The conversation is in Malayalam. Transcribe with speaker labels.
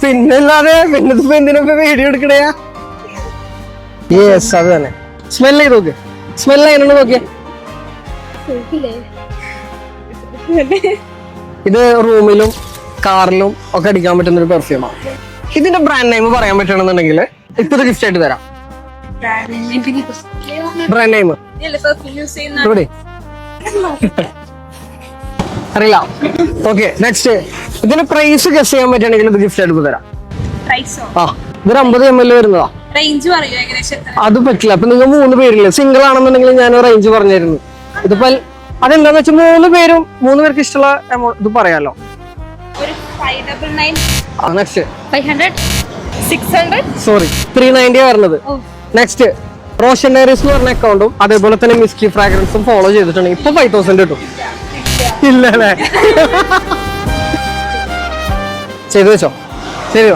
Speaker 1: പിന്നല്ലാതെ പിന്നെ എന്തിനാ വീഡിയോ എടുക്കണയാ? യെസ്, അത് തന്നെ. സ്മെല് ചെയ്ത് നോക്ക്. സ്മെല് എങ്ങനെയാണ് നോക്കിയേ. ഇത് റൂമിലും കാറിലും ഒക്കെ അടിക്കാൻ പറ്റുന്ന ഒരു പെർഫ്യൂമാണ്. ഇതിന്റെ ബ്രാൻഡ് നെയിം പറയാൻ പറ്റണമെന്നുണ്ടെങ്കിൽ ഇപ്പൊ ഗിഫ്റ്റ് ആയിട്ട് തരാം. ബ്രാൻഡ് നെയിം ഇവിടെ അറിയില്ല. Okay, next. ഇതിന്റെ പ്രൈസ് ഗസ് ചെയ്യാൻ പറ്റുകയാണെങ്കിൽ ഇത് ഗിഫ്റ്റ് ആയിട്ട് തരാം. ആ, ഇതൊരു 50 ml വരുന്നതാ. അത് പറ്റില്ല. അപ്പൊ നിങ്ങൾ 3 പേരില്ലേ, സിംഗിൾ ആണെന്നുണ്ടെങ്കിൽ ഞാൻ റേഞ്ച് പറഞ്ഞിരുന്നു. ഇതിപ്പോ അതെന്താന്ന് വെച്ചാൽ 3 പേർക്ക് ഇഷ്ടമുള്ള എമൗണ്ട് ഇത് പറയാലോ. നെക്സ്റ്റ് 390 വരുന്നത്. നെക്സ്റ്റ് റോഷൻ ഡയറീസ് എന്ന് പറഞ്ഞ അക്കൗണ്ടും അതേപോലെ തന്നെ മിസ്കി ഫ്രാഗ്രൻസും ഫോളോ ചെയ്തിട്ടുണ്ടെങ്കിൽ ഇപ്പൊ 5000 കിട്ടും. ഇല്ലല്ലേ? ചെയ്തു വെച്ചോ. ശരി.